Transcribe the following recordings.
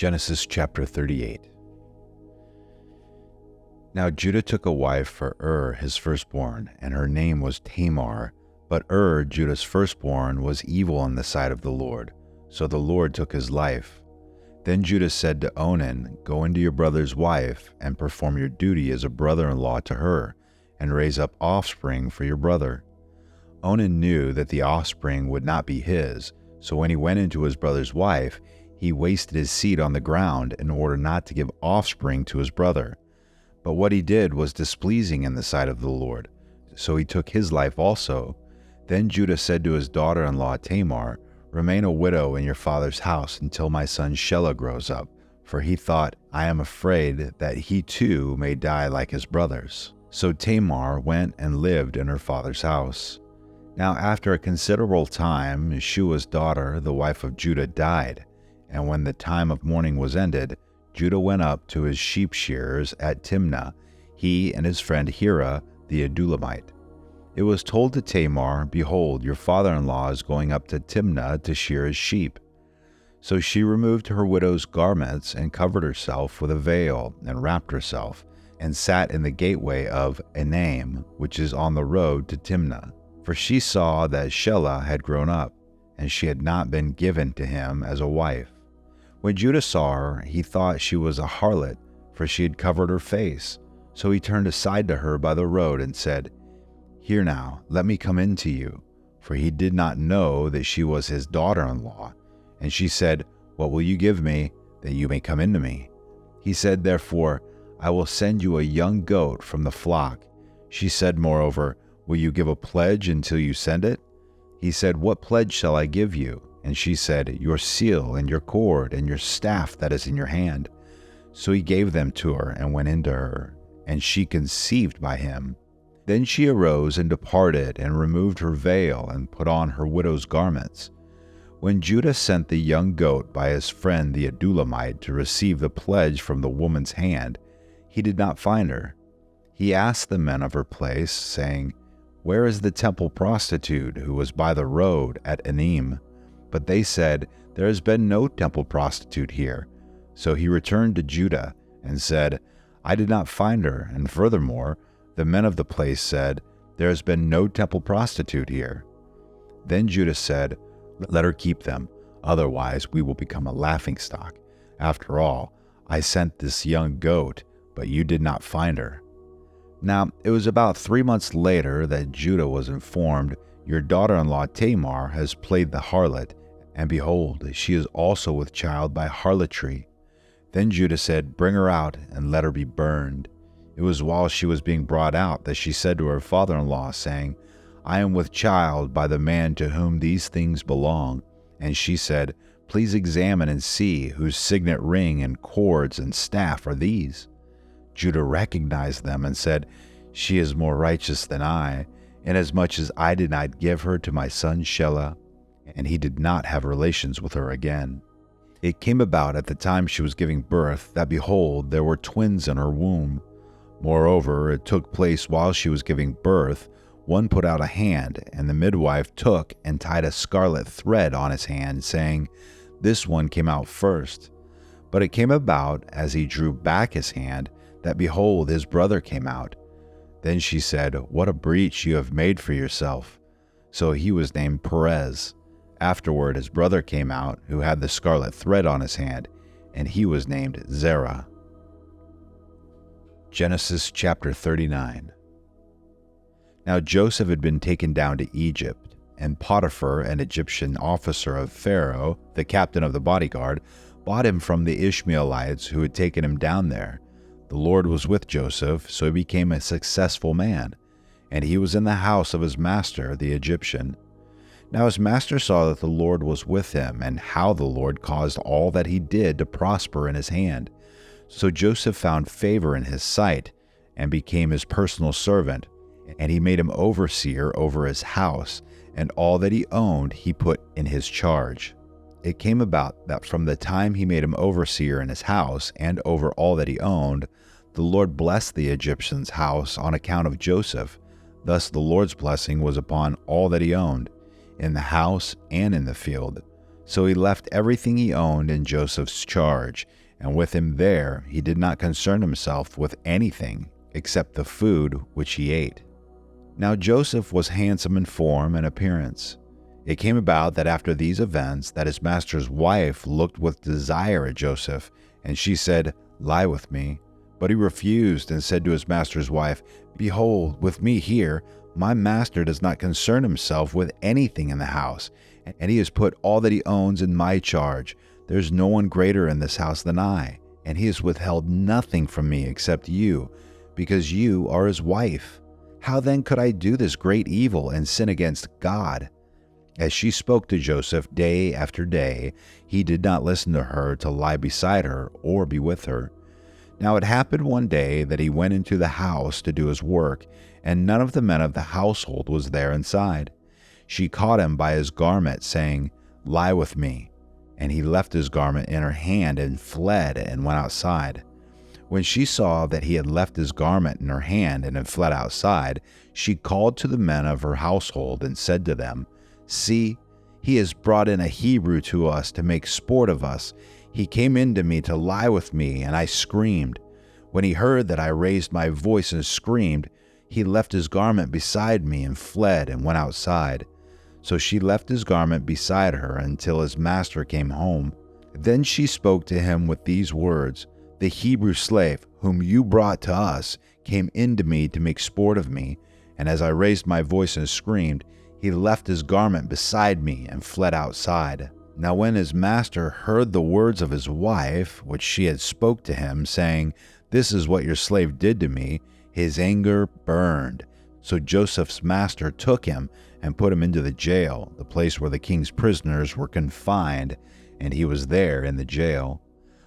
Genesis chapter 38. Now Judah took a wife for his firstborn, and her name was Tamar. But Judah's firstborn, was evil in the sight of the Lord, so the Lord took his life. Then Judah said to Onan, "Go into your brother's wife, and perform your duty as a brother-in-law to her, and raise up offspring for your brother." Onan knew that the offspring would not be his, so when he went into his brother's wife, he wasted his seed on the ground in order not to give offspring to his brother. But what he did was displeasing in the sight of the Lord, so he took his life also. Then Judah said to his daughter-in-law Tamar, "Remain a widow in your father's house until my son Shelah grows up," for he thought, "I am afraid that he too may die like his brothers." So Tamar went and lived in her father's house. Now after a considerable time, Shua's daughter, the wife of Judah, died. And when the time of mourning was ended, Judah went up to his sheep shearers at Timnah, he and his friend Hira the Adulamite. It was told to Tamar, "Behold, your father-in-law is going up to Timnah to shear his sheep." So she removed her widow's garments and covered herself with a veil and wrapped herself, and sat in the gateway of Enaim, which is on the road to Timnah. For she saw that Shelah had grown up, and she had not been given to him as a wife. When Judah saw her, he thought she was a harlot, for she had covered her face. So he turned aside to her by the road and said, "Here now, let me come in to you." For he did not know that she was his daughter-in-law. And she said, "What will you give me, that you may come in to me?" He said, "Therefore, I will send you a young goat from the flock." She said, moreover, "Will you give a pledge until you send it?" He said, "What pledge shall I give you?" And she said, "Your seal and your cord and your staff that is in your hand." So he gave them to her and went into her, and she conceived by him. Then she arose and departed and removed her veil and put on her widow's garments. When Judah sent the young goat by his friend the Adulamite to receive the pledge from the woman's hand, he did not find her. He asked the men of her place, saying, "Where is the temple prostitute who was by the road at Enaim?" But they said, "There has been no temple prostitute here." So he returned to Judah and said, "I did not find her, and furthermore, the men of the place said, 'There has been no temple prostitute here.'" Then Judah said, "Let her keep them, otherwise we will become a laughingstock. After all, I sent this young goat, but you did not find her." Now it was about 3 months later that Judah was informed, "Your daughter-in-law Tamar has played the harlot, and behold, she is also with child by harlotry." Then Judah said, "Bring her out, and let her be burned." It was while she was being brought out that she said to her father-in-law, saying, "I am with child by the man to whom these things belong." And she said, "Please examine and see whose signet ring and cords and staff are these." Judah recognized them and said, "She is more righteous than I, inasmuch as I did not give her to my son Shelah." And he did not have relations with her again. It came about at the time she was giving birth that, behold, there were twins in her womb. Moreover, it took place while she was giving birth, one put out a hand, and the midwife took and tied a scarlet thread on his hand, saying, "This one came out first." But it came about, as he drew back his hand, that behold, his brother came out. Then she said, "What a breach you have made for yourself." So he was named Perez. Afterward his brother came out, who had the scarlet thread on his hand, and he was named Zerah. Genesis chapter 39. Now Joseph had been taken down to Egypt, and Potiphar, an Egyptian officer of Pharaoh, the captain of the bodyguard, bought him from the Ishmaelites who had taken him down there. The Lord was with Joseph, so he became a successful man, and he was in the house of his master, the Egyptian. Now his master saw that the Lord was with him, and how the Lord caused all that he did to prosper in his hand. So Joseph found favor in his sight, and became his personal servant, and he made him overseer over his house, and all that he owned he put in his charge. It came about that from the time he made him overseer in his house, and over all that he owned, the Lord blessed the Egyptian's house on account of Joseph. Thus the Lord's blessing was upon all that he owned, in the house and in the field. So he left everything he owned in Joseph's charge, and with him there he did not concern himself with anything except the food which he ate. Now Joseph was handsome in form and appearance. It came about that after these events that his master's wife looked with desire at Joseph, and she said, "Lie with me." But he refused and said to his master's wife, "Behold, with me here, my master does not concern himself with anything in the house, and he has put all that he owns in my charge. There's no one greater in this house than I, and he has withheld nothing from me except you, because you are his wife. How then could I do this great evil and sin against God?" As she spoke to Joseph day after day, he did not listen to her to lie beside her or be with her. Now it happened one day that he went into the house to do his work, and none of the men of the household was there inside. She caught him by his garment, saying, "Lie with me." And he left his garment in her hand and fled and went outside. When she saw that he had left his garment in her hand and had fled outside, she called to the men of her household and said to them, "See, he has brought in a Hebrew to us to make sport of us. He came in to me to lie with me, and I screamed. When he heard that I raised my voice and screamed, he left his garment beside me and fled and went outside." So she left his garment beside her until his master came home. Then she spoke to him with these words, "The Hebrew slave whom you brought to us came in to me to make sport of me, and as I raised my voice and screamed, he left his garment beside me and fled outside." Now when his master heard the words of his wife, which she had spoke to him, saying, "This is what your slave did to me," his anger burned. So Joseph's master took him and put him into the jail, the place where the king's prisoners were confined, and he was there in the jail.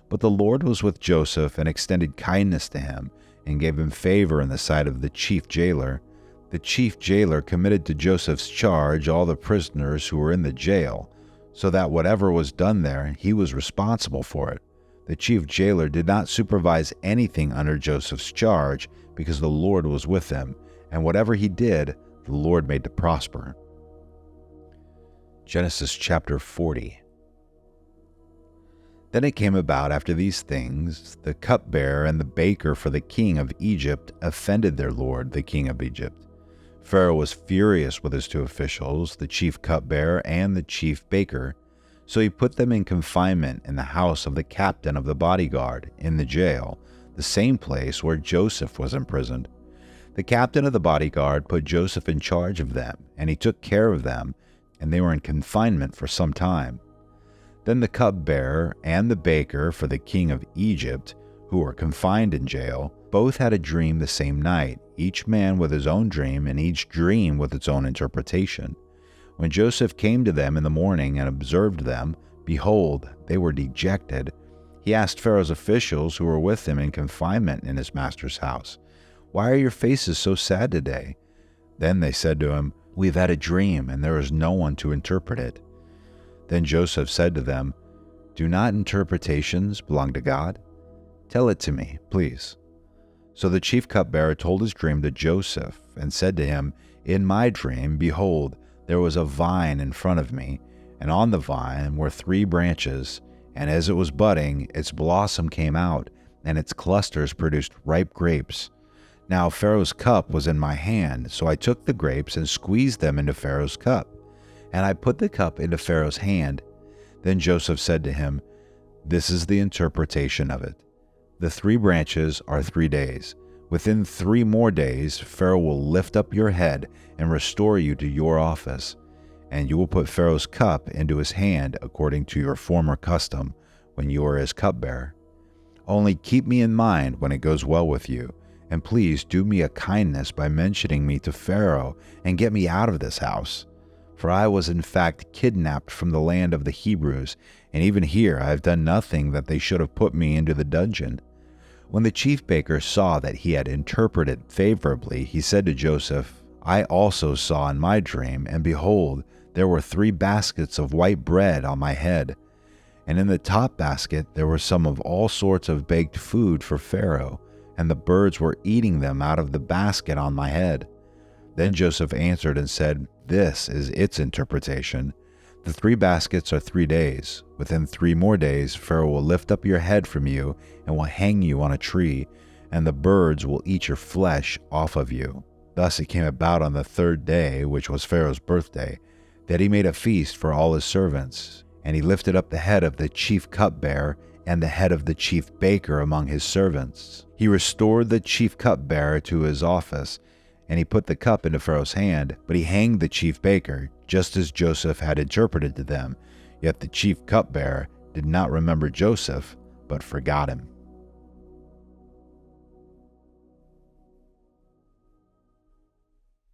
But the Lord was with Joseph and extended kindness to him, and gave him favor in the sight of the chief jailer. The chief jailer committed to Joseph's charge all the prisoners who were in the jail, so that whatever was done there, he was responsible for it. The chief jailer did not supervise anything under Joseph's charge, because the Lord was with him, and whatever he did, the Lord made to prosper. Genesis chapter 40. Then it came about after these things, the cupbearer and the baker for the king of Egypt offended their lord, the king of Egypt. Pharaoh was furious with his two officials, the chief cupbearer and the chief baker. So he put them in confinement in the house of the captain of the bodyguard, in the jail, the same place where Joseph was imprisoned. The captain of the bodyguard put Joseph in charge of them, and he took care of them, and they were in confinement for some time. Then the cupbearer and the baker for the king of Egypt, who were confined in jail, both had a dream the same night, each man with his own dream, and each dream with its own interpretation. When Joseph came to them in the morning and observed them, behold, they were dejected. He asked Pharaoh's officials who were with him in confinement in his master's house, "Why are your faces so sad today?" Then they said to him, "We've had a dream, and there is no one to interpret it." Then Joseph said to them, "Do not interpretations belong to God? Tell it to me, please." So the chief cupbearer told his dream to Joseph, and said to him, "In my dream, behold, there was a vine in front of me, and on the vine were 3 branches, and as it was budding, its blossom came out, and its clusters produced ripe grapes. Now Pharaoh's cup was in my hand, so I took the grapes and squeezed them into Pharaoh's cup, and I put the cup into Pharaoh's hand." Then Joseph said to him, "This is the interpretation of it. The 3 branches are 3 days. Within 3 more days, Pharaoh will lift up your head and restore you to your office, and you will put Pharaoh's cup into his hand according to your former custom when you are his cupbearer. Only keep me in mind when it goes well with you, and please do me a kindness by mentioning me to Pharaoh and get me out of this house. For I was in fact kidnapped from the land of the Hebrews, and even here I have done nothing that they should have put me into the dungeon." When the chief baker saw that he had interpreted favorably, he said to Joseph, "I also saw in my dream, and behold, there were 3 baskets of white bread on my head, and in the top basket there were some of all sorts of baked food for Pharaoh, and the birds were eating them out of the basket on my head." Then Joseph answered and said, "This is its interpretation. The 3 baskets are 3 days. Within 3 more days, Pharaoh will lift up your head from you and will hang you on a tree, and the birds will eat your flesh off of you. Thus it came about on the 3rd day, which was Pharaoh's birthday, that he made a feast for all his servants. And he lifted up the head of the chief cupbearer and the head of the chief baker among his servants. He restored the chief cupbearer to his office, and he put the cup into Pharaoh's hand, but he hanged the chief baker, just as Joseph had interpreted to them. Yet the chief cupbearer did not remember Joseph, but forgot him.